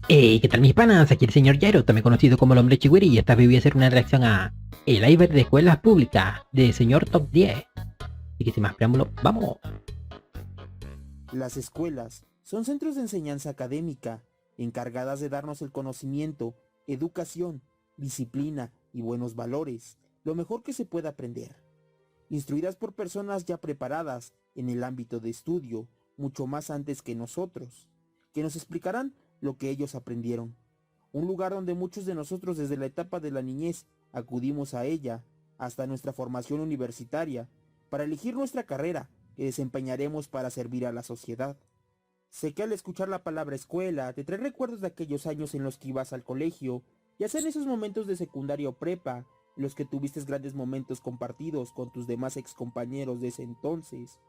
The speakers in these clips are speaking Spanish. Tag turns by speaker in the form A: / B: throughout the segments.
A: ¿Qué tal mis panas? Aquí el señor Jairo, también conocido como el hombre Chihuiri, y esta vez voy a hacer una reacción a el iceberg de escuelas públicas de señor Top 10. Y que sin más preámbulo, ¡vamos!
B: Las escuelas son centros de enseñanza académica, encargadas de darnos el conocimiento, educación, disciplina y buenos valores, lo mejor que se pueda aprender. Instruidas por personas ya preparadas en el ámbito de estudio, mucho más antes que nosotros, que nos explicarán lo que ellos aprendieron. Un lugar donde muchos de nosotros desde la etapa de la niñez acudimos a ella, hasta nuestra formación universitaria, para elegir nuestra carrera que desempeñaremos para servir a la sociedad. Sé que al escuchar la palabra escuela te trae recuerdos de aquellos años en los que ibas al colegio, ya sea en esos momentos de secundaria o prepa, en los que tuviste grandes momentos compartidos con tus demás excompañeros de ese entonces.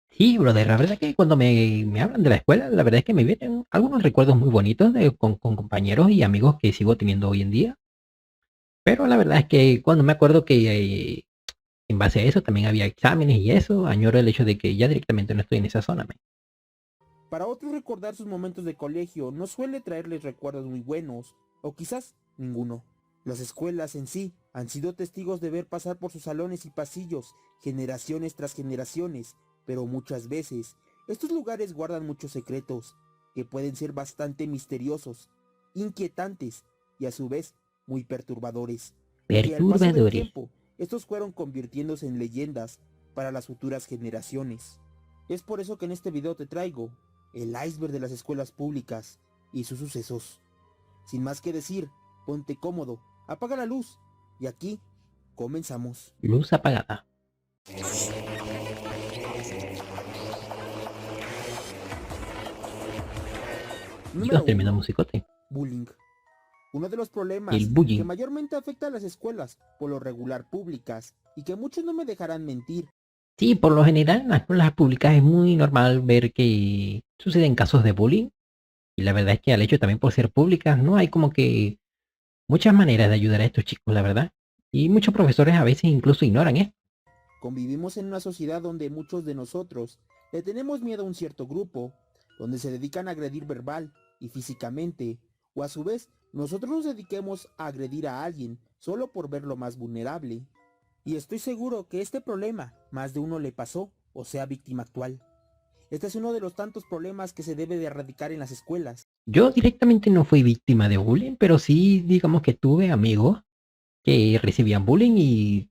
A: Sí, brother, la verdad que cuando me hablan de la escuela, la verdad es que me vienen algunos recuerdos muy bonitos con compañeros y amigos que sigo teniendo hoy en día. Pero la verdad es que cuando me acuerdo que en base a eso también había exámenes y eso, añoro el hecho de que ya directamente no estoy en esa zona, man.
B: Para otros recordar sus momentos de colegio no suele traerles recuerdos muy buenos, o quizás ninguno. Las escuelas en sí han sido testigos de ver pasar por sus salones y pasillos generaciones tras generaciones, pero muchas veces estos lugares guardan muchos secretos que pueden ser bastante misteriosos, inquietantes y a su vez muy perturbadores, y que al paso del
A: Perturbadores.
B: tiempo estos fueron convirtiéndose en leyendas para las futuras generaciones. Es por eso que en este video te traigo el iceberg de las escuelas públicas y sus sucesos. Sin más que decir, ponte cómodo, apaga la luz y aquí comenzamos.
A: Luz apagada. Dios,
B: Número
A: tremendo
B: 1.
A: musicote.
B: Bullying. Uno de los
A: El
B: problemas que
A: bullying.
B: mayormente afecta a las escuelas, por lo regular públicas, y que muchos no me dejarán mentir.
A: Sí, por lo general en las escuelas públicas es muy normal ver que suceden casos de bullying. Y la verdad es que al hecho también por ser públicas, no hay como que muchas maneras de ayudar a estos chicos, la verdad. Y muchos profesores a veces incluso ignoran esto.
B: Convivimos en una sociedad donde muchos de nosotros le tenemos miedo a un cierto grupo, donde se dedican a agredir verbal y físicamente, o a su vez nosotros nos dediquemos a agredir a alguien solo por verlo más vulnerable. Y estoy seguro que este problema más de uno le pasó o sea víctima actual. Este es uno de los tantos problemas que se debe de erradicar en las escuelas.
A: Yo directamente no fui víctima de bullying, pero sí digamos que tuve amigos que recibían bullying y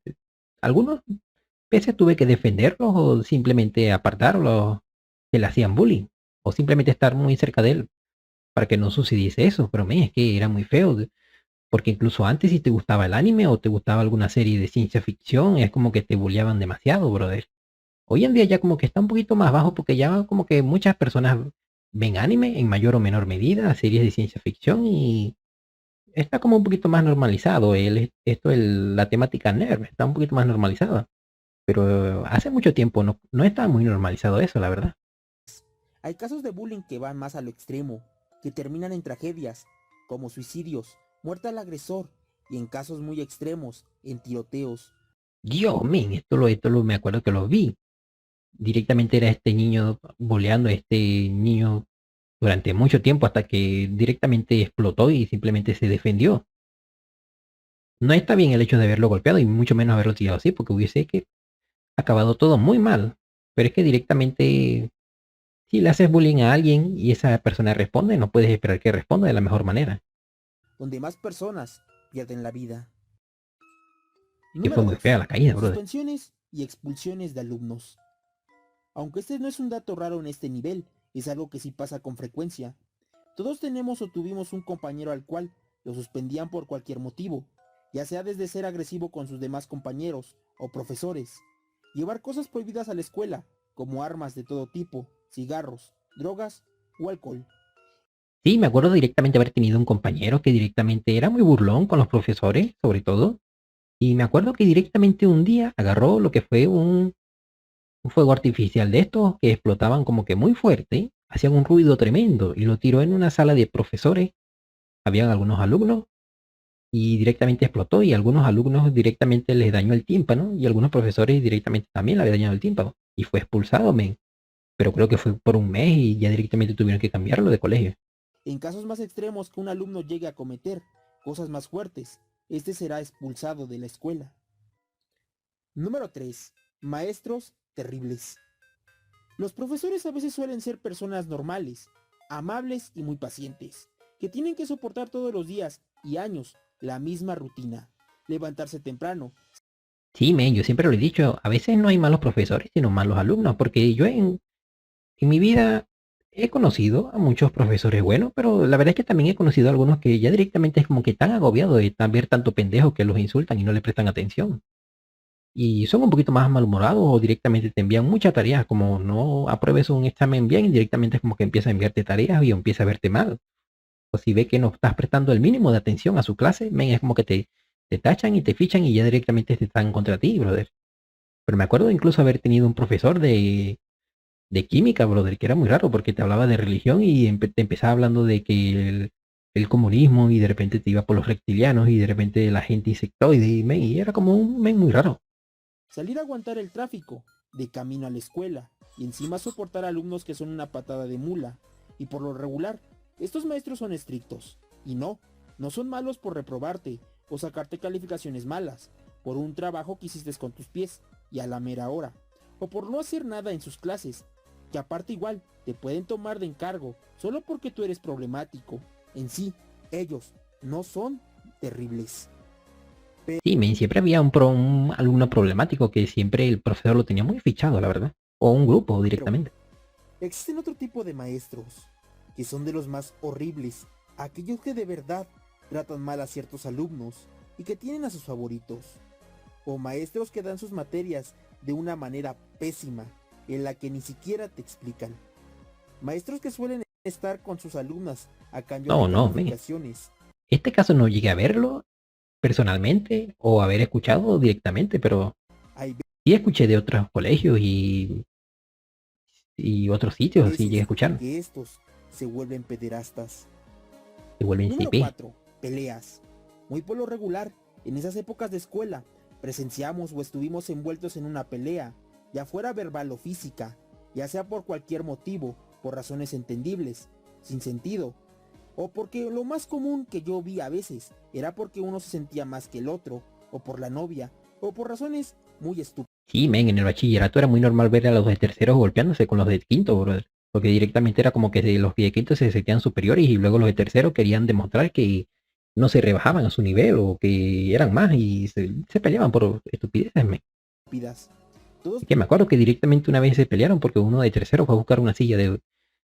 A: algunos veces tuve que defenderlos o simplemente apartarlos que le hacían bullying. O simplemente estar muy cerca de él para que no sucediese eso. Pero es que era muy feo. Porque incluso antes si te gustaba el anime o te gustaba alguna serie de ciencia ficción, es como que te bulleaban demasiado, brother. Hoy en día ya como que está un poquito más bajo porque ya como que muchas personas ven anime en mayor o menor medida, series de ciencia ficción y está como un poquito más normalizado. La temática nerd está un poquito más normalizada. Pero hace mucho tiempo no está muy normalizado eso, la verdad.
B: Hay casos de bullying que van más a lo extremo, que terminan en tragedias, como suicidios, muerte al agresor y en casos muy extremos, en tiroteos.
A: Dios mío, me acuerdo que lo vi. Directamente era este niño boleando a este niño durante mucho tiempo hasta que directamente explotó y simplemente se defendió. No está bien el hecho de haberlo golpeado y mucho menos haberlo tirado así porque hubiese que acabado todo muy mal. Pero es que directamente si le haces bullying a alguien y esa persona responde, no puedes esperar que responda de la mejor manera.
B: Donde más personas pierden la vida.
A: Que fue
B: Número
A: muy fea
B: 2.
A: la caída, brother.
B: Suspensiones y expulsiones de alumnos. Aunque este no es un dato raro en este nivel, es algo que sí pasa con frecuencia. Todos tenemos o tuvimos un compañero al cual lo suspendían por cualquier motivo, ya sea desde ser agresivo con sus demás compañeros o profesores, llevar cosas prohibidas a la escuela, como armas de todo tipo, cigarros, drogas o alcohol.
A: Sí, me acuerdo directamente haber tenido un compañero que directamente era muy burlón con los profesores, sobre todo. Y me acuerdo que directamente un día agarró lo que fue un fuego artificial de estos que explotaban como que muy fuerte, hacían un ruido tremendo y lo tiró en una sala de profesores. Habían algunos alumnos y directamente explotó y algunos alumnos directamente les dañó el tímpano y algunos profesores directamente también le había dañado el tímpano y fue expulsado, men. Pero creo que fue por un mes y ya directamente tuvieron que cambiarlo de colegio.
B: En casos más extremos que un alumno llegue a cometer cosas más fuertes, este será expulsado de la escuela. Número 3. Maestros terribles. Los profesores a veces suelen ser personas normales, amables y muy pacientes, que tienen que soportar todos los días y años la misma rutina. Levantarse temprano.
A: Sí, men, yo siempre lo he dicho, a veces no hay malos profesores, sino malos alumnos, porque yo en mi vida he conocido a muchos profesores buenos, pero la verdad es que también he conocido a algunos que ya directamente es como que están agobiados de ver tanto pendejo que los insultan y no le prestan atención. Y son un poquito más malhumorados o directamente te envían muchas tareas, como no apruebes un examen bien, directamente es como que empieza a enviarte tareas y empieza a verte mal. O si ve que no estás prestando el mínimo de atención a su clase, men, es como que te tachan y te fichan y ya directamente te están contra ti, brother. Pero me acuerdo incluso haber tenido un profesor de química, brother, que era muy raro porque te hablaba de religión y te empezaba hablando de que el comunismo y de repente te iba por los reptilianos y de repente la gente insectoide y, men, y era como un men muy raro.
B: Salir a aguantar el tráfico, de camino a la escuela, y encima soportar alumnos que son una patada de mula. Y por lo regular, estos maestros son estrictos. Y no son malos por reprobarte o sacarte calificaciones malas, por un trabajo que hiciste con tus pies y a la mera hora, o por no hacer nada en sus clases, que aparte igual te pueden tomar de encargo solo porque tú eres problemático. En sí, ellos no son terribles.
A: Sí, men, siempre había un alumno problemático que siempre el profesor lo tenía muy fichado, la verdad. O un grupo
B: Pero
A: directamente.
B: existen otro tipo de maestros, que son de los más horribles, aquellos que de verdad tratan mal a ciertos alumnos y que tienen a sus favoritos, o maestros que dan sus materias de una manera pésima, en la que ni siquiera te explican. Maestros que suelen estar con sus alumnas a cambio de
A: No, no, men.
B: calificaciones.
A: Este caso no llegué a verlo personalmente o haber escuchado directamente, pero
B: Hay
A: sí escuché de otros colegios y otros sitios, sí llegué a
B: veces
A: escuchar.
B: que estos se vuelven pederastas.
A: Se vuelven
B: Número
A: CP.
B: 4. Peleas. Muy por lo regular, en esas épocas de escuela, presenciamos o estuvimos envueltos en una pelea, ya fuera verbal o física, ya sea por cualquier motivo, por razones entendibles, sin sentido, o porque lo más común que yo vi a veces era porque uno se sentía más que el otro, o por la novia, o por razones muy estúpidas.
A: Sí, men, en el bachillerato era muy normal ver a los de terceros golpeándose con los de quinto, brother. Porque directamente era como que los de quinto se sentían superiores y luego los de tercero querían demostrar que no se rebajaban a su nivel o que eran más y se peleaban por estupideces, men.
B: Todos
A: Es que me acuerdo que directamente una vez se pelearon porque uno de tercero fue a buscar una silla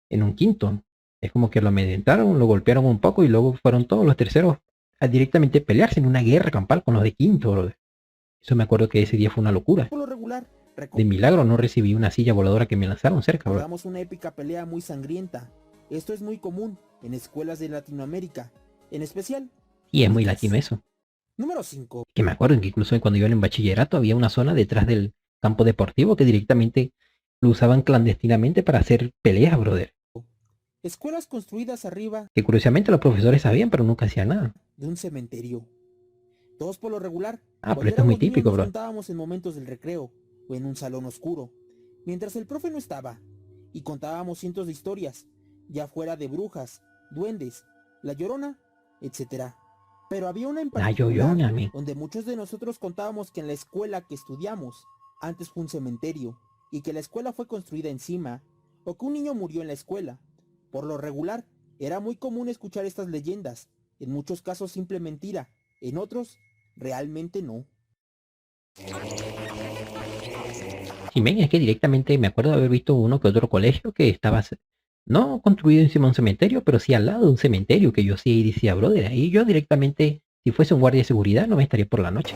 A: en un quinto. Es como que lo amedrentaron, lo golpearon un poco y luego fueron todos los terceros a directamente pelearse en una guerra campal con los de quinto, brother. Eso me acuerdo que ese día fue una locura.
B: por lo regular
A: De milagro no recibí una silla voladora que me lanzaron cerca, bro.
B: recordamos una épica pelea muy sangrienta. Esto es muy común en escuelas de Latinoamérica, en especial
A: Y es muy
B: públicas.
A: latino eso.
B: Número 5.
A: Que me acuerdo que incluso cuando iban en bachillerato había una zona detrás del campo deportivo que directamente lo usaban clandestinamente para hacer peleas, brother.
B: Escuelas construidas arriba
A: Que curiosamente los profesores sabían, pero nunca hacían nada.
B: de un cementerio. Todos por lo regular,
A: Ah, pero
B: cuando
A: esto es muy
B: éramos niños
A: típico,
B: nos
A: bro.
B: juntábamos en momentos del recreo o en un salón oscuro, mientras el profe no estaba, y contábamos cientos de historias, ya fuera de brujas, duendes, la llorona, etcétera. Pero había una en
A: La
B: particular
A: yoyona, men.
B: donde muchos de nosotros contábamos que en la escuela que estudiamos antes fue un cementerio y que la escuela fue construida encima o que un niño murió en la escuela. Por lo regular, era muy común escuchar estas leyendas, en muchos casos simple mentira, en otros realmente no.
A: Y men, es que directamente me acuerdo de haber visto uno que otro colegio que estaba no construido encima de un cementerio, pero sí al lado de un cementerio, que yo sí decía, brother, ahí yo directamente, si fuese un guardia de seguridad, no me estaría por la noche.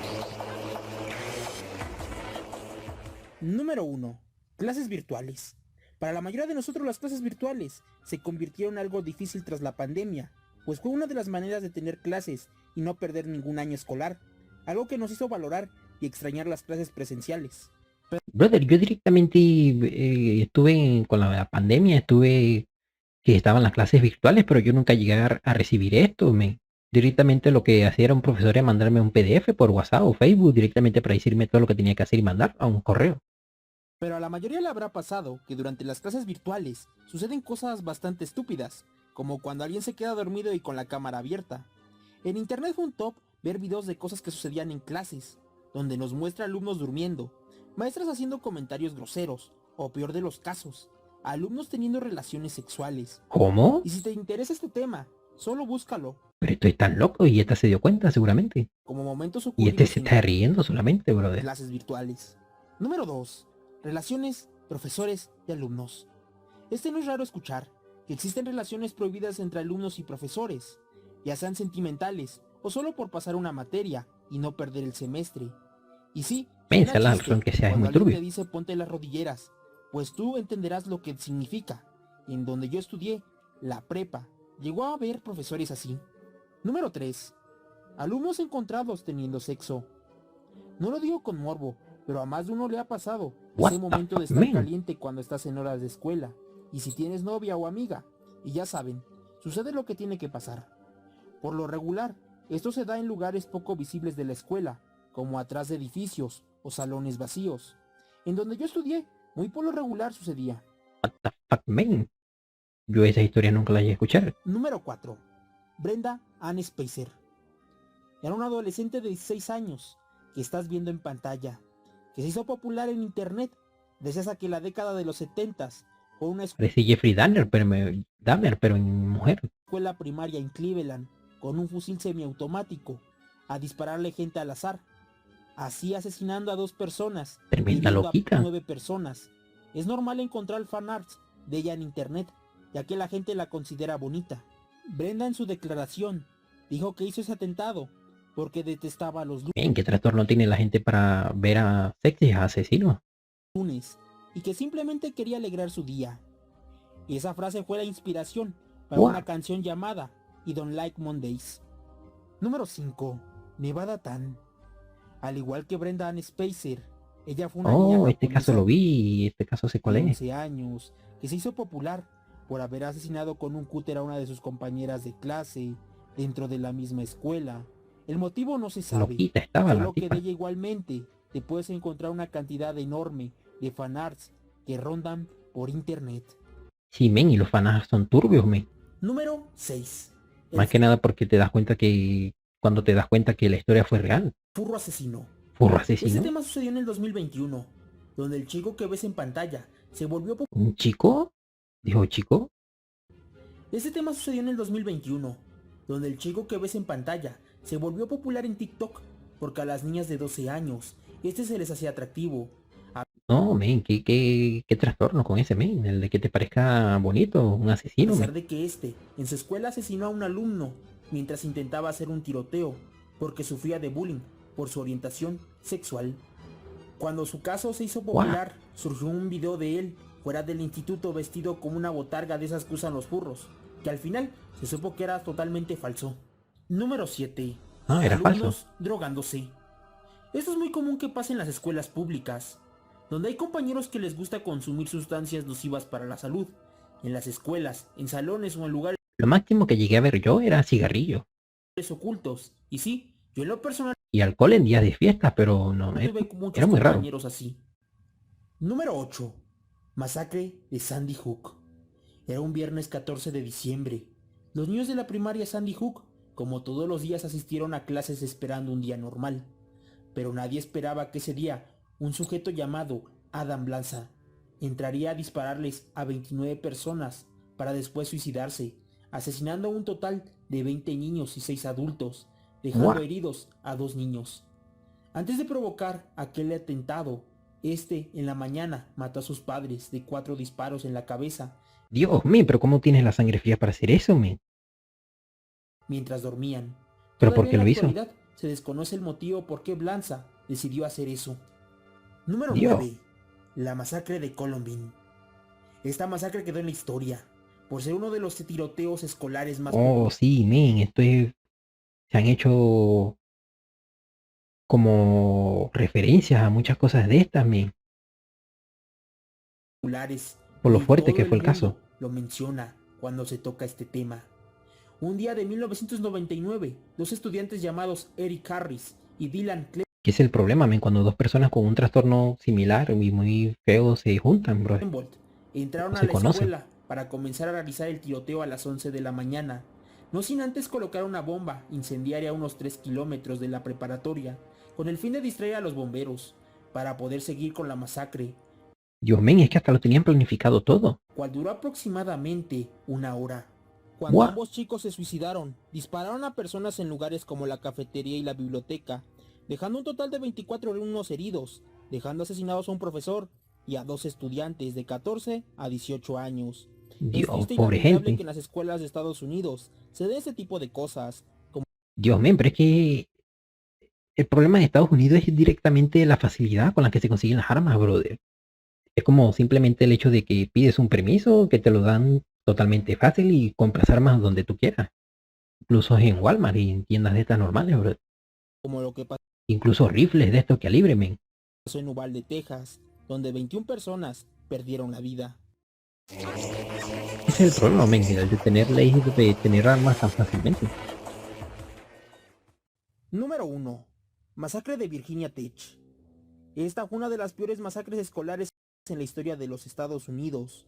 B: Número 1. Clases virtuales. Para la mayoría de nosotros las clases virtuales se convirtieron en algo difícil tras la pandemia, pues fue una de las maneras de tener clases y no perder ningún año escolar, algo que nos hizo valorar y extrañar las clases presenciales.
A: Brother, yo directamente estuve con la pandemia, estuve que estaban las clases virtuales, pero yo nunca llegué a recibir esto, men. Directamente lo que hacía era un profesor era mandarme un PDF por WhatsApp o Facebook directamente para decirme todo lo que tenía que hacer y mandar a un correo.
B: Pero a la mayoría le habrá pasado que durante las clases virtuales suceden cosas bastante estúpidas, como cuando alguien se queda dormido y con la cámara abierta. En internet fue un top ver videos de cosas que sucedían en clases, donde nos muestra alumnos durmiendo, maestras haciendo comentarios groseros, o peor de los casos, alumnos teniendo relaciones sexuales.
A: ¿Cómo?
B: Y si te interesa este tema, solo búscalo,
A: Pero estoy tan loco y esta se dio cuenta seguramente.
B: como momentos
A: Y este
B: ocurridos
A: se
B: en
A: está riendo solamente, brother.
B: clases virtuales. Número 2. Relaciones, profesores y alumnos. No es raro escuchar que existen relaciones prohibidas entre alumnos y profesores, ya sean sentimentales o solo por pasar una materia y no perder el semestre. Y sí, suena
A: Mensa la
B: chiste
A: razón que sea, es
B: cuando
A: muy
B: alguien te
A: turbio.
B: dice ponte las rodilleras, pues tú entenderás lo que significa. En donde yo estudié, la prepa, llegó a haber profesores así. Número 3. Alumnos encontrados teniendo sexo. No lo digo con morbo, pero a más de uno le ha pasado
A: What
B: ese
A: the
B: momento de
A: fuck,
B: estar
A: man?
B: caliente cuando estás en horas de escuela, y si tienes novia o amiga, y ya saben, sucede lo que tiene que pasar. Por lo regular, esto se da en lugares poco visibles de la escuela, como atrás de edificios o salones vacíos. En donde yo estudié, muy por lo regular sucedía.
A: What the fuck, man? Yo esa historia nunca la llegué a escuchar.
B: Número 4. Brenda Ann Spacer. Era una adolescente de 16 años que estás viendo en pantalla, que se hizo popular en internet gracias a que la década de los 70s fue una
A: Parece Jeffrey Dahmer, pero en mujer.
B: escuela primaria en Cleveland con un fusil semiautomático a dispararle gente al azar, así asesinando a 2 personas y
A: Tremenda
B: hiriendo a
A: loquita.
B: 9 personas. Es normal encontrar fanarts de ella en internet, ya que la gente la considera bonita. Brenda en su declaración dijo que hizo ese atentado porque detestaba a los
A: Bien, ¿qué trastorno tiene la gente para ver a sexy asesinos?
B: lunes y que simplemente quería alegrar su día. Y esa frase fue la inspiración para
A: Wow.
B: una canción llamada I Don't Like Mondays. Número 5. Nevada Tan. Al igual que Brenda Ann Spacer, ella fue una niña
A: Oh, este caso
B: japonesa
A: lo vi, este caso sé cuál
B: de
A: es.
B: 11 años que se hizo popular por haber asesinado con un cúter a una de sus compañeras de clase dentro de la misma escuela. El motivo no se sabe,
A: Loquita estaba la
B: solo que de
A: tipa.
B: ella igualmente te puedes encontrar una cantidad enorme de fanarts que rondan por internet.
A: Sí, men, y los fanas son turbios, men.
B: Número 6. El
A: Más que nada porque te das cuenta que... Cuando te das cuenta que la historia fue real.
B: furro asesino.
A: Furro
B: Este
A: asesino.
B: tema sucedió en el 2021, donde el chico que ves en pantalla se volvió
A: ¿Un chico? Dijo chico.
B: Este tema sucedió en el 2021, donde el chico que ves en pantalla se volvió popular en TikTok porque a las niñas de 12 años se les hacía atractivo,
A: No, men, qué trastorno con ese men. El de que te parezca bonito, un
B: a
A: asesino,
B: pesar
A: men.
B: de que en su escuela asesinó a un alumno mientras intentaba hacer un tiroteo porque sufría de bullying por su orientación sexual. Cuando su caso se hizo
A: Guau.
B: popular, surgió un video de él fuera del instituto vestido como una botarga de esas que usan los furros, que al final se supo que era totalmente falso. Número 7.
A: Ah, era falso.
B: Alumnos drogándose. Esto es muy común que pase en las escuelas públicas, donde hay compañeros que les gusta consumir sustancias nocivas para la salud, en las escuelas, en salones o en lugares
A: Lo máximo que llegué a ver yo era cigarrillo.
B: ocultos. Y sí, yo en lo personal
A: Y alcohol en días de fiesta, pero no,
B: tuve muchos
A: era muy raro.
B: compañeros así. Número 8. Masacre de Sandy Hook. Era un viernes 14 de diciembre. Los niños de la primaria Sandy Hook, como todos los días, asistieron a clases esperando un día normal. Pero nadie esperaba que ese día un sujeto llamado Adam Lanza entraría a dispararles a 29 personas para después suicidarse, asesinando a un total de 20 niños y 6 adultos, dejando
A: Guau.
B: heridos a 2 niños. Antes de provocar aquel atentado, en la mañana mató a sus padres de 4 disparos en la cabeza
A: Dios mío, pero ¿cómo tienes la sangre fría para hacer eso, men?
B: mientras dormían.
A: ¿Pero por
B: Todavía
A: qué
B: en la
A: lo hizo?
B: actualidad se desconoce el motivo por qué Blanza decidió hacer eso. Número
A: Dios.
B: 9. La masacre de Columbine. Esta masacre quedó en la historia, por ser uno de los tiroteos escolares más
A: Oh, sí, men, se han hecho como referencias a muchas cosas de estas, men,
B: populares,
A: por lo
B: y
A: fuerte
B: todo
A: que
B: el
A: fue el caso.
B: mundo lo menciona cuando se toca este tema. Un día de 1999, 2 estudiantes llamados Eric Harris y Dylan
A: ¿Qué es el problema, men? Cuando dos personas con un trastorno similar y muy feo se juntan, bro.
B: Clembold entraron
A: No
B: a
A: se
B: la
A: conocen.
B: escuela para comenzar a realizar el tiroteo a las 11 de la mañana, no sin antes colocar una bomba incendiaria a unos 3 kilómetros de la preparatoria, con el fin de distraer a los bomberos, para poder seguir con la masacre,
A: Dios, men, es que hasta lo tenían planificado todo.
B: cual duró aproximadamente una hora. Cuando
A: Buah,
B: ambos chicos se suicidaron, dispararon a personas en lugares como la cafetería y la biblioteca, dejando un total de 24 alumnos heridos, dejando asesinados a un profesor y a 2 estudiantes de 14 a 18 años. Es
A: Dios,
B: triste y
A: pobre
B: lamentable que
A: gente.
B: en las escuelas de Estados Unidos se den este tipo de cosas, como
A: Dios, men, pero es que el problema de Estados Unidos es directamente la facilidad con la que se consiguen las armas, brother. Es como simplemente el hecho de que pides un permiso, que te lo dan totalmente fácil y compras armas donde tú quieras. Incluso en Walmart y en tiendas de estas normales, bro.
B: lo que
A: Incluso rifles de estos calibre, men.
B: pasó en Uvalde, Texas, donde 21 personas perdieron la vida.
A: Ese es el problema, men, el de tener leyes de tener armas tan fácilmente.
B: Número 1. Masacre de Virginia Tech. Esta fue una de las peores masacres escolares en la historia de los Estados Unidos.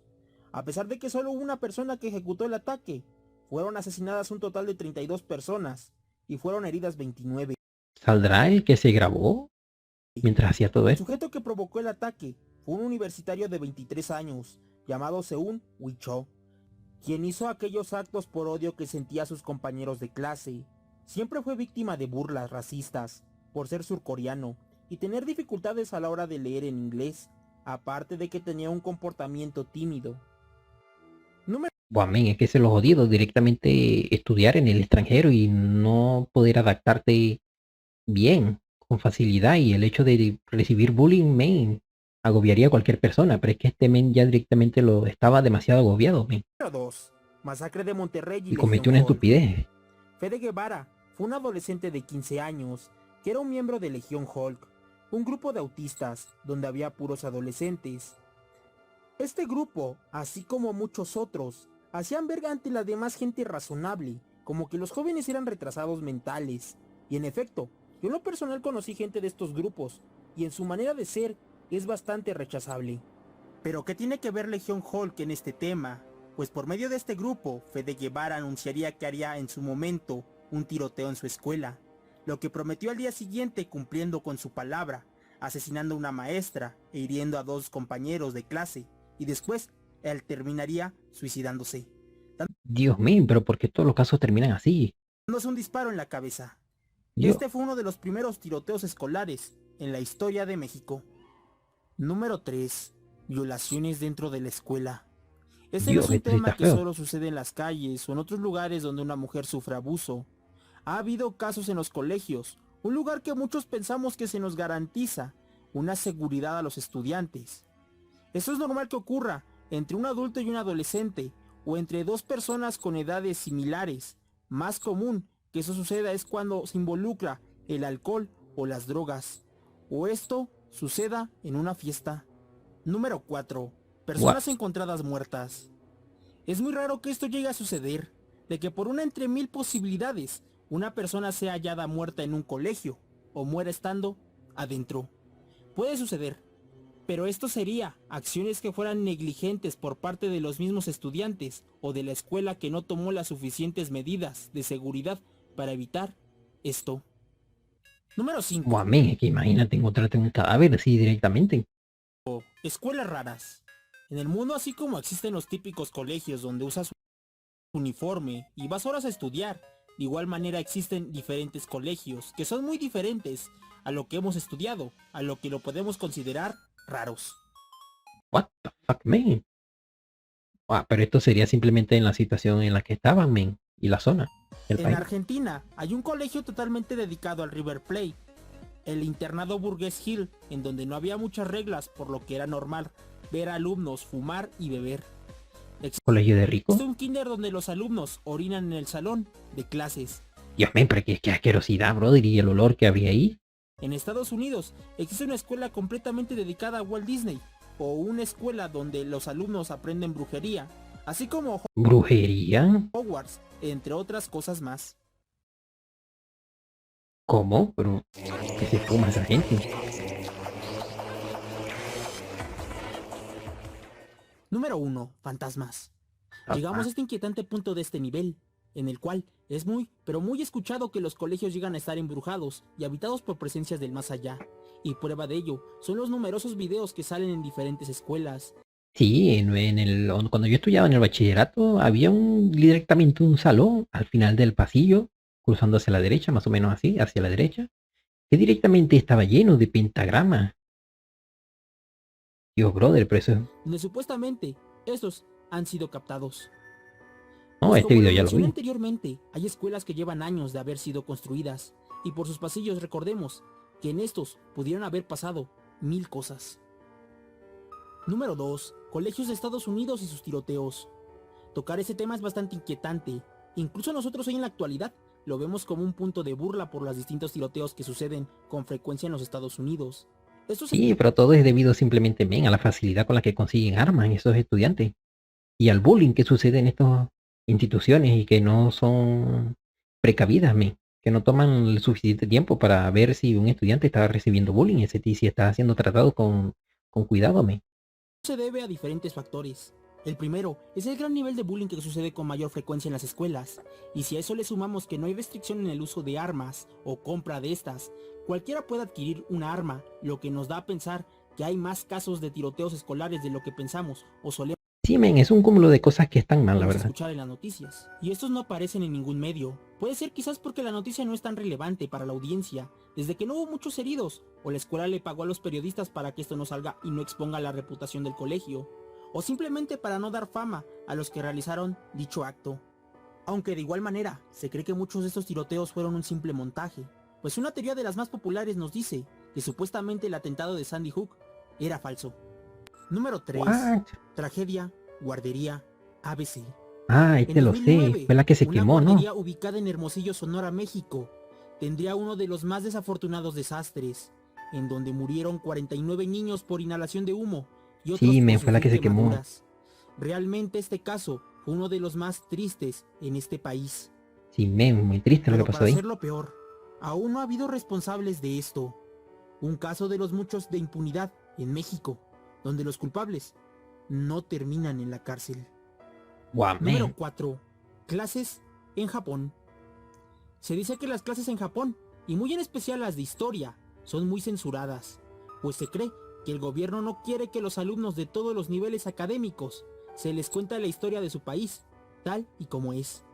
B: A pesar de que solo hubo una persona que ejecutó el ataque, fueron asesinadas un total de 32 personas y fueron heridas 29.
A: ¿Saldrá el que se grabó mientras hacía todo
B: El
A: esto?
B: sujeto que provocó el ataque fue un universitario de 23 años, llamado Seun Wicho, quien hizo aquellos actos por odio que sentía a sus compañeros de clase. Siempre fue víctima de burlas racistas por ser surcoreano y tener dificultades a la hora de leer en inglés, aparte de que tenía un comportamiento tímido. Número
A: Buah, men, es que se los jodido directamente estudiar en el extranjero y no poder adaptarte bien, con facilidad, y el hecho de recibir bullying, men, agobiaría a cualquier persona, pero es que este men ya directamente lo estaba demasiado agobiado, men,
B: 2. Masacre de Monterrey y
A: y
B: Legión
A: cometió una
B: Hall.
A: estupidez.
B: Fede Guevara fue un adolescente de 15 años que era un miembro de Legión Hulk, un grupo de autistas donde había puros adolescentes. Este grupo, así como muchos otros, hacían verga ante la demás gente razonable, como que los jóvenes eran retrasados mentales. Y en efecto, yo en lo personal conocí gente de estos grupos, y en su manera de ser es bastante rechazable. Pero ¿qué tiene que ver Legión Hulk en este tema? Pues por medio de este grupo, Fede Guevara anunciaría que haría en su momento un tiroteo en su escuela, lo que prometió al día siguiente cumpliendo con su palabra, asesinando a una maestra e hiriendo a 2 compañeros de clase, y después él terminaría suicidándose,
A: Dios mío, pero ¿por qué todos los casos terminan así?
B: dándose un disparo en la cabeza.
A: Dios,
B: Este fue uno de los primeros tiroteos escolares en la historia de México. Número 3. Violaciones dentro de la escuela. Este no es
A: Dios,
B: un
A: esto sí
B: tema
A: está
B: que
A: feo.
B: solo sucede en las calles o en otros lugares donde una mujer sufre abuso. Ha habido casos en los colegios, un lugar que muchos pensamos que se nos garantiza una seguridad a los estudiantes. Esto es normal que ocurra entre un adulto y un adolescente, o entre 2 personas con edades similares. Más común que eso suceda es cuando se involucra el alcohol o las drogas, o esto suceda en una fiesta. Número 4.
A: What?
B: Personas encontradas muertas. Es muy raro que esto llegue a suceder, de que por una entre 1000 posibilidades, una persona sea hallada muerta en un colegio, o muera estando adentro. Puede suceder, pero esto sería acciones que fueran negligentes por parte de los mismos estudiantes o de la escuela que no tomó las suficientes medidas de seguridad para evitar esto. Número
A: Buah,
B: 5.
A: men, es que imagínate encontrarte un cadáver así directamente.
B: Escuelas raras. En el mundo, así como existen los típicos colegios donde usas uniforme y vas horas a estudiar, de igual manera existen diferentes colegios que son muy diferentes a lo que hemos estudiado, a lo que lo podemos considerar raros.
A: What the fuck, men. Ah, pero esto sería simplemente en la situación en la que estaban, men, y la zona, el
B: En
A: país.
B: Argentina hay un colegio totalmente dedicado al River Plate, el internado Burgués Hill, en donde no había muchas reglas, por lo que era normal ver a alumnos fumar y beber.
A: Colegio de rico.
B: Existe un kinder donde los alumnos orinan en el salón de clases.
A: Dios mío, pero qué asquerosidad, brother, y el olor que habría ahí.
B: En Estados Unidos existe una escuela completamente dedicada a Walt Disney, o una escuela donde los alumnos aprenden brujería, así como
A: ¿Brujería?
B: Hogwarts, entre otras cosas más.
A: ¿Cómo? Pero, ¿qué se fuma esa gente?
B: Número 1. Fantasmas. Llegamos
A: Papá.
B: a este inquietante punto de este nivel, en el cual es muy, pero muy escuchado que los colegios llegan a estar embrujados y habitados por presencias del más allá. Y prueba de ello son los numerosos videos que salen en diferentes escuelas.
A: Sí, cuando yo estudiaba en el bachillerato, había directamente un salón al final del pasillo, cruzando hacia la derecha, más o menos así, hacia la derecha, que directamente estaba lleno de pentagramas. Dios, brother, pero eso,
B: Donde supuestamente estos han sido captados.
A: no,
B: Pues
A: este
B: como lo
A: video ya lo
B: mencioné
A: vi.
B: anteriormente, hay escuelas que llevan años de haber sido construidas, y por sus pasillos recordemos que en estos pudieron haber pasado 1000 cosas. Número 2. Colegios de Estados Unidos y sus tiroteos. Tocar ese tema es bastante inquietante. Incluso nosotros hoy en la actualidad lo vemos como un punto de burla por los distintos tiroteos que suceden con frecuencia en los Estados Unidos. Esto se...
A: Sí, pero todo es debido simplemente, men, a la facilidad con la que consiguen armas esos estudiantes y al bullying que sucede en estas instituciones y que no son precavidas, men, que no toman el suficiente tiempo para ver si un estudiante está recibiendo bullying, si está siendo tratado con cuidado, men.
B: se debe a diferentes factores. El primero es el gran nivel de bullying que sucede con mayor frecuencia en las escuelas, y si a eso le sumamos que no hay restricción en el uso de armas o compra de estas, cualquiera puede adquirir una arma, lo que nos da a pensar que hay más casos de tiroteos escolares de lo que pensamos o solemos
A: Sí, men, es un cúmulo de cosas que están mal, la verdad.
B: escuchar en las noticias. Y estos no aparecen en ningún medio. Puede ser quizás porque la noticia no es tan relevante para la audiencia, desde que no hubo muchos heridos, o la escuela le pagó a los periodistas para que esto no salga y no exponga la reputación del colegio, o simplemente para no dar fama a los que realizaron dicho acto. Aunque de igual manera, se cree que muchos de estos tiroteos fueron un simple montaje, pues una teoría de las más populares nos dice que supuestamente el atentado de Sandy Hook era falso. Número 3.
A: What?
B: Tragedia, guardería, ABC.
A: Ah,
B: En
A: este lo sé,
B: 2009,
A: fue la que se
B: una
A: quemó, ¿no?
B: guardería ubicada en Hermosillo, Sonora, México, tendría uno de los más desafortunados desastres, en donde murieron 49 niños por inhalación de humo y otros
A: Sí,
B: por
A: men, fue la
B: sufrir
A: que se quemó.
B: quemaduras. Realmente este caso fue uno de los más tristes en este país.
A: Sí, men, muy triste lo que
B: Pero
A: pasó
B: para
A: ahí.
B: hacerlo peor, aún no ha habido responsables de esto. Un caso de los muchos de impunidad en México, donde los culpables no terminan en la cárcel.
A: Guau,
B: Número
A: men.
B: 4. Clases en Japón. Se dice que las clases en Japón, y muy en especial las de historia, son muy censuradas, pues se cree que el gobierno no quiere que los alumnos de todos los niveles académicos se les cuente la historia de su país, tal y como es,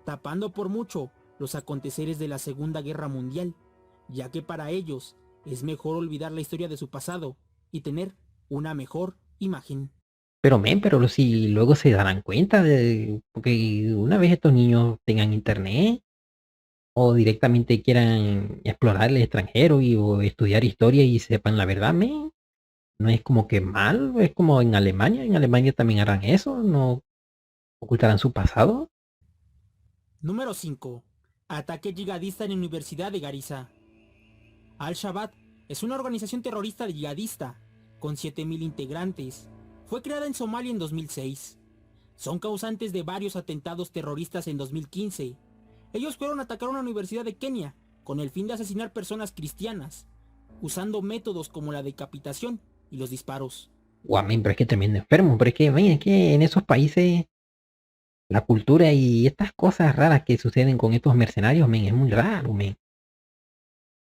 B: tapando por mucho los aconteceres de la Segunda Guerra Mundial, ya que para ellos es mejor olvidar la historia de su pasado y tener una mejor imagen.
A: Pero men, si luego se darán cuenta de, porque una vez estos niños tengan internet o directamente quieran explorar el extranjero o estudiar historia y sepan la verdad, men, no es como que mal, es como en Alemania también harán eso, no ocultarán su pasado.
B: Número 5. Ataque yihadista en la Universidad de Garissa. Al-Shabaab es una organización terrorista yihadista con 7000 integrantes. Fue creada en Somalia en 2006. Son causantes de varios atentados terroristas en 2015. Ellos fueron a atacar una universidad de Kenia con el fin de asesinar personas cristianas, usando métodos como la decapitación y los disparos.
A: Guau, men, pero es que tremendo enfermo, pero es que, men, es que en esos países la cultura y estas cosas raras que suceden con estos mercenarios, men, es muy raro, men.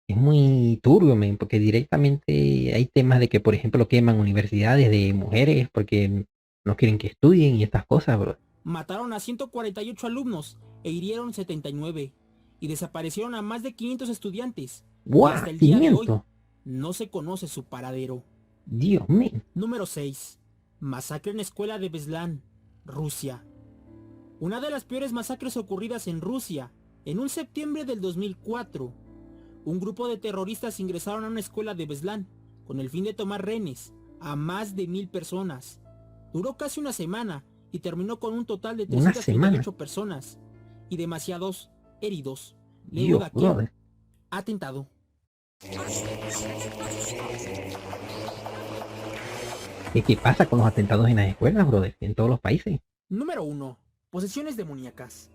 A: Es muy turbio, men, porque directamente hay temas de que, por ejemplo, queman universidades de mujeres porque no quieren que estudien y estas cosas, bro.
B: Mataron a 148 alumnos e hirieron 79 y desaparecieron a más de 500 estudiantes, y
A: ¡Guau!
B: hasta el día de hoy
A: 500.
B: no se conoce su paradero.
A: Dios mío.
B: Número 6. Masacre en escuela de Beslan, Rusia. Una de las peores masacres ocurridas en Rusia, en un septiembre del 2004. Un grupo de terroristas ingresaron a una escuela de Beslan con el fin de tomar rehenes a más de 1000 personas. Duró casi una semana y terminó con un total de
A: Una semana.
B: 338 personas y demasiados heridos. Luego de
A: Dios,
B: aquel
A: brother.
B: atentado.
A: ¿Qué pasa con los atentados en las escuelas, brother? En todos los países.
B: Número 1. Posesiones demoníacas.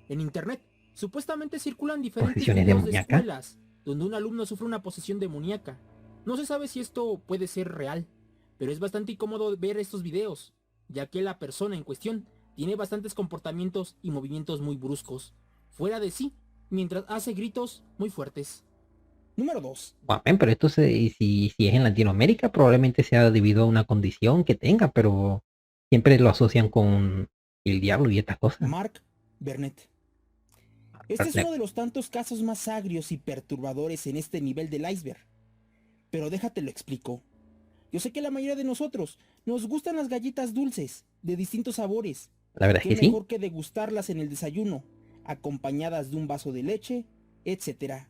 B: En internet, supuestamente circulan diferentes
A: Posesiones
B: videos de
A: demoníacas.
B: escuelas donde un alumno sufre una posesión demoníaca. No se sabe si esto puede ser real, pero es bastante incómodo ver estos videos, ya que la persona en cuestión Tiene bastantes comportamientos y movimientos muy bruscos, fuera de sí, mientras hace gritos muy fuertes. Número 2.
A: Guau, men, pero esto si es en Latinoamérica, probablemente sea debido a una condición que tenga, pero siempre lo asocian con el diablo y estas cosas.
B: Mark Burnett. Este es uno de los tantos casos más agrios y perturbadores en este nivel del iceberg. Pero déjate lo explico. Yo sé que la mayoría de nosotros nos gustan las galletas dulces, de distintos sabores.
A: La verdad es
B: Qué
A: que sí.
B: mejor que degustarlas en el desayuno, acompañadas de un vaso de leche, etc.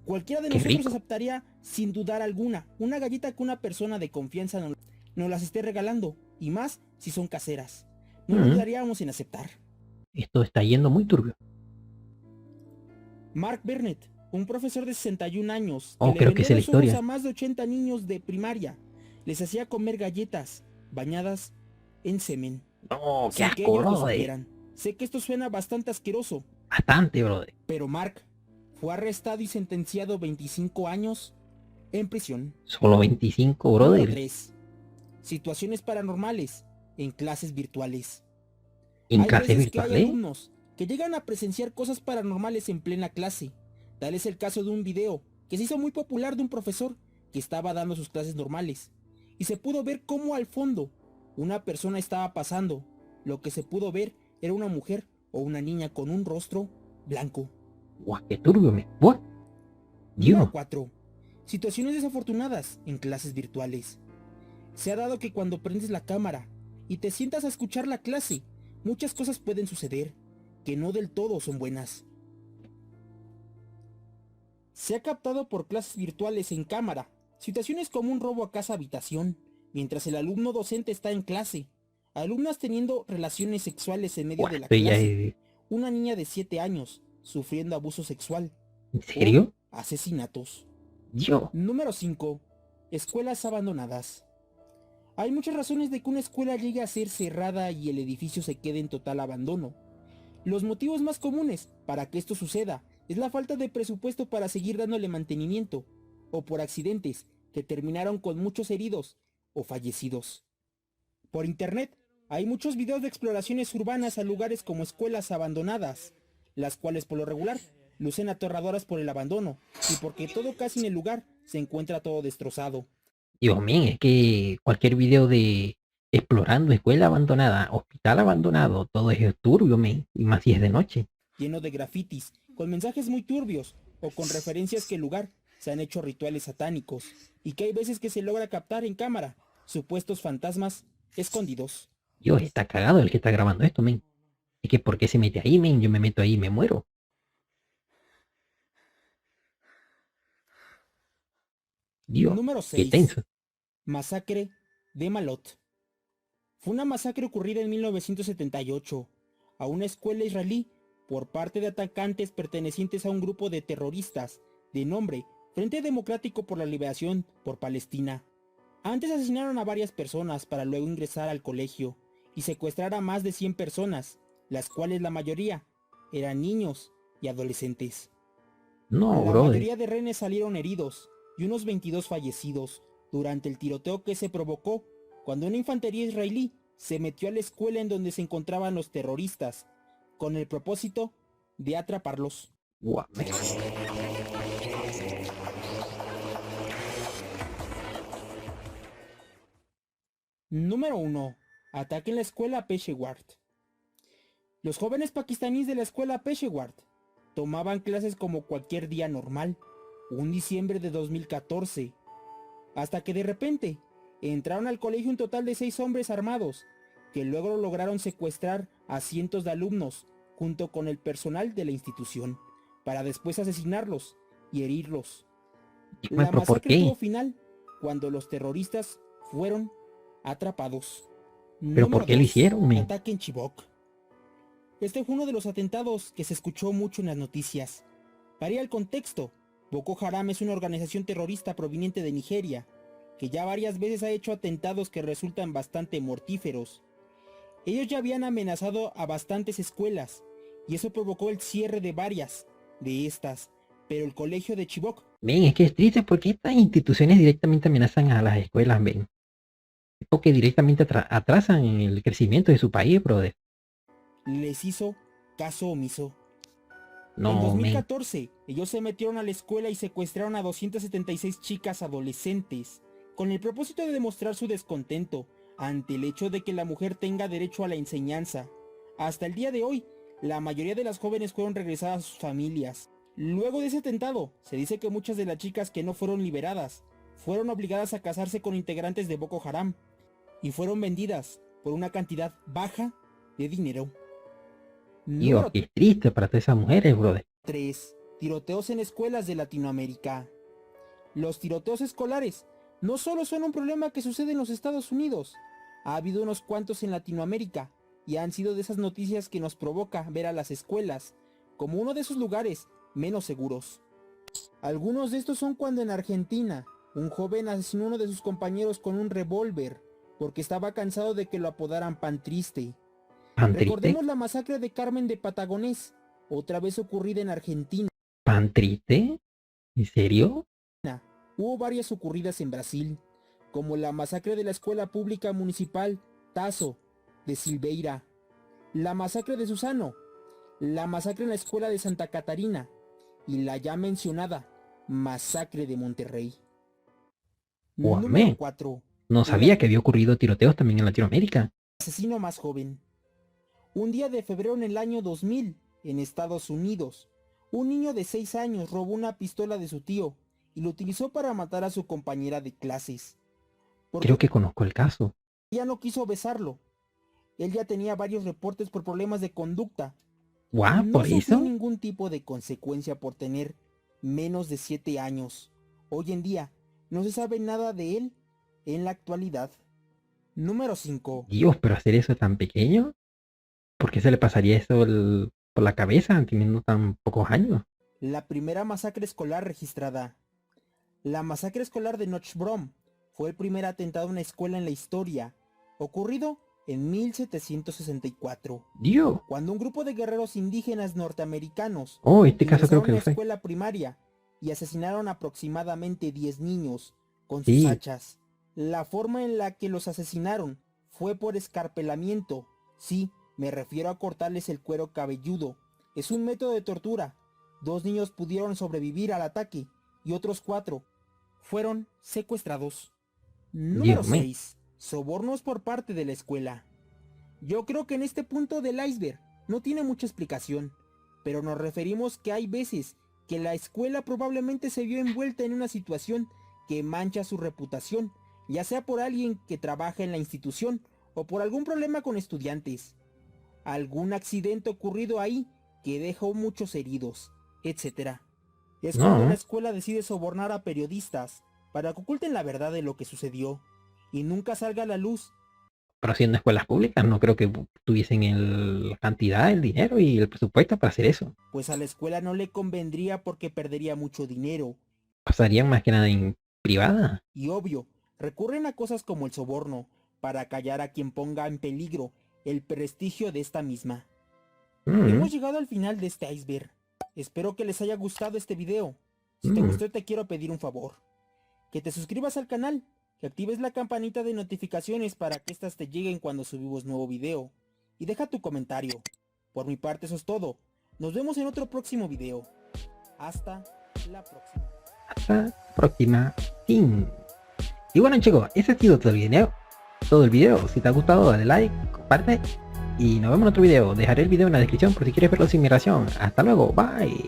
B: Cualquiera de
A: Qué
B: nosotros
A: rico.
B: aceptaría, sin dudar alguna, una galleta que una persona de confianza nos las esté regalando, y más si son caseras. No lo
A: Mm,
B: dudaríamos en aceptar.
A: esto está yendo muy turbio.
B: Mark Burnett, un profesor de 61 años que
A: Oh,
B: le
A: creo que
B: vendó
A: sé la
B: los ojos
A: historia.
B: a más de 80 niños de primaria, les hacía comer galletas bañadas en semen,
A: No, qué
B: sin que
A: asco,
B: ellos lo
A: brother.
B: supieran. Sé que esto suena bastante asqueroso,
A: Bastante, brother.
B: pero Mark fue arrestado y sentenciado a 25 años en prisión.
A: Solo 25,
B: Número
A: brother.
B: 3. Situaciones paranormales en clases virtuales.
A: En
B: Hay
A: clases
B: veces que hay
A: virtuales.
B: alumnos que llegan a presenciar cosas paranormales en plena clase. Tal es el caso de un video que se hizo muy popular de un profesor que estaba dando sus clases normales y se pudo ver cómo al fondo una persona estaba pasando. Lo que se pudo ver era una mujer o una niña con un rostro blanco.
A: Guau, qué turbio, me. What?
B: Número
A: Dios.
B: 4. Situaciones desafortunadas en clases virtuales. Se ha dado que cuando prendes la cámara y te sientas a escuchar la clase, muchas cosas pueden suceder que no del todo son buenas. Se ha captado por clases virtuales en cámara situaciones como un robo a casa habitación, mientras el alumno docente está en clase, alumnas teniendo relaciones sexuales en medio
A: Guau,
B: de la
A: esto ya
B: clase,
A: es.
B: una niña de 7 años sufriendo abuso sexual
A: ¿En
B: o
A: serio?
B: asesinatos.
A: Dios.
B: Número 5. Escuelas abandonadas. Hay muchas razones de que una escuela llegue a ser cerrada y el edificio se quede en total abandono. Los motivos más comunes para que esto suceda es la falta de presupuesto para seguir dándole mantenimiento, o por accidentes que terminaron con muchos heridos o fallecidos. Por internet hay muchos videos de exploraciones urbanas a lugares como escuelas abandonadas, las cuales por lo regular lucen aterradoras por el abandono y porque todo casi en el lugar se encuentra todo destrozado.
A: Dios mío, es que cualquier video de explorando escuela abandonada, hospital abandonado, todo es turbio, men. Y más si es de noche.
B: Lleno de grafitis, con mensajes muy turbios o con referencias que el lugar se han hecho rituales satánicos y que hay veces que se logra captar en cámara supuestos fantasmas escondidos.
A: Dios, está cagado el que está grabando esto, men. Es que ¿por qué se mete ahí, men? Yo me meto ahí y me muero. Dios,
B: Número
A: qué
B: 6.
A: tenso.
B: Masacre de Malot. Fue una masacre ocurrida en 1978 a una escuela israelí por parte de atacantes pertenecientes a un grupo de terroristas de nombre Frente Democrático por la Liberación por Palestina. Antes asesinaron a varias personas para luego ingresar al colegio y secuestrar a más de 100 personas, las cuales la mayoría eran niños y adolescentes.
A: No,
B: La
A: brother.
B: mayoría de rehenes salieron heridos y unos 22 fallecidos durante el tiroteo que se provocó cuando una infantería israelí se metió a la escuela en donde se encontraban los terroristas, con el propósito de atraparlos.
A: Guau, men.
B: Número 1. Ataque en la escuela Peshawar. Los jóvenes pakistaníes de la escuela Peshawar tomaban clases como cualquier día normal, un diciembre de 2014, hasta que de repente entraron al colegio un total de 6 hombres armados, que luego lograron secuestrar a cientos de alumnos junto con el personal de la institución, para después asesinarlos y herirlos.
A: Dígame,
B: La
A: pero ¿por
B: masacre tuvo
A: qué?
B: final cuando los terroristas fueron atrapados.
A: ¿Pero por
B: Número
A: qué lo
B: 2.
A: hicieron, men?
B: Ataque en Chibok. Este fue uno de los atentados que se escuchó mucho en las noticias. Para ir al contexto, Boko Haram es una organización terrorista proveniente de Nigeria, que ya varias veces ha hecho atentados que resultan bastante mortíferos. Ellos ya habían amenazado a bastantes escuelas, y eso provocó el cierre de varias de estas, pero el colegio de Chibok
A: Men, es que es triste porque estas instituciones directamente amenazan a las escuelas, men. Es porque directamente atrasan el crecimiento de su país, brother.
B: les hizo caso omiso. En
A: No, men.
B: 2014, ellos se metieron a la escuela y secuestraron a 276 chicas adolescentes, con el propósito de demostrar su descontento ante el hecho de que la mujer tenga derecho a la enseñanza. Hasta el día de hoy, la mayoría de las jóvenes fueron regresadas a sus familias. Luego de ese atentado, se dice que muchas de las chicas que no fueron liberadas, fueron obligadas a casarse con integrantes de Boko Haram, y fueron vendidas por una cantidad baja de dinero.
A: Dios,
B: Número
A: qué triste para todas esas mujeres, brother.
B: 3. Tiroteos en escuelas de Latinoamérica. Los tiroteos escolares no solo son un problema que sucede en los Estados Unidos, ha habido unos cuantos en Latinoamérica, y han sido de esas noticias que nos provoca ver a las escuelas como uno de esos lugares menos seguros. Algunos de estos son cuando en Argentina, un joven asesinó a uno de sus compañeros con un revólver, porque estaba cansado de que lo apodaran pan triste.
A: ¿Pan triste?
B: Recordemos la masacre de Carmen de Patagonés, otra vez ocurrida en Argentina.
A: ¿Pan triste? ¿En serio?
B: Hubo varias ocurridas en Brasil, como la masacre de la escuela pública municipal Tazo de Silveira, la masacre de Susano, la masacre en la escuela de Santa Catarina y la ya mencionada masacre de Monterrey.
A: Guau,
B: Número
A: men.
B: 4.
A: No sabía que había ocurrido tiroteos también en Latinoamérica.
B: Asesino más joven. Un día de febrero en el año 2000, en Estados Unidos, un niño de 6 años robó una pistola de su tío y lo utilizó para matar a su compañera de clases. Porque
A: Creo que conozco el caso.
B: ella no quiso besarlo. Él ya tenía varios reportes por problemas de conducta.
A: ¿Guau?
B: No
A: ¿Por
B: sufrió
A: eso?
B: ningún tipo de consecuencia por tener menos de 7 años. Hoy en día, no se sabe nada de él en la actualidad. Número 5.
A: Dios, pero hacer eso tan pequeño. ¿Por qué se le pasaría eso por la cabeza teniendo tan pocos años?
B: La primera masacre escolar registrada. La masacre escolar de Noch Brom fue el primer atentado a una escuela en la historia, ocurrido en 1764,
A: Dios.
B: cuando un grupo de guerreros indígenas norteamericanos
A: Oh, este caso creo
B: ingresaron
A: que
B: a
A: lo
B: la
A: sé.
B: escuela primaria y asesinaron aproximadamente 10 niños con sus
A: Sí.
B: hachas. La forma en la que los asesinaron fue por escarpelamiento. Sí, me refiero a cortarles el cuero cabelludo. Es un método de tortura. 2 niños pudieron sobrevivir al ataque y otros 4 fueron secuestrados. Número
A: Dios mío.
B: 6. Sobornos por parte de la escuela. Yo creo que en este punto del iceberg no tiene mucha explicación, pero nos referimos que hay veces que la escuela probablemente se vio envuelta en una situación que mancha su reputación, ya sea por alguien que trabaja en la institución o por algún problema con estudiantes, algún accidente ocurrido ahí que dejó muchos heridos, etc. Es cuando
A: No.
B: la escuela decide sobornar a periodistas para que oculten la verdad de lo que sucedió y nunca salga a la luz.
A: Pero siendo escuelas públicas, no creo que tuviesen la cantidad, el dinero y el presupuesto para hacer eso.
B: Pues a la escuela no le convendría porque perdería mucho dinero.
A: Pasarían más que nada en privada.
B: Y obvio, recurren a cosas como el soborno para callar a quien ponga en peligro el prestigio de esta misma. Hemos llegado al final de este iceberg. Espero que les haya gustado este video. Si te gustó, te quiero pedir un favor. Que te suscribas al canal, que actives la campanita de notificaciones para que estas te lleguen cuando subimos nuevo video. Y deja tu comentario. Por mi parte eso es todo. Nos vemos en otro próximo video. Hasta la próxima.
A: Hasta la próxima. Fin. Y bueno, chicos, ese ha sido todo el video. Todo el video. Si te ha gustado, dale like, comparte. Y nos vemos en otro video. Dejaré el video en la descripción por si quieres verlo sin migración. Hasta luego. Bye.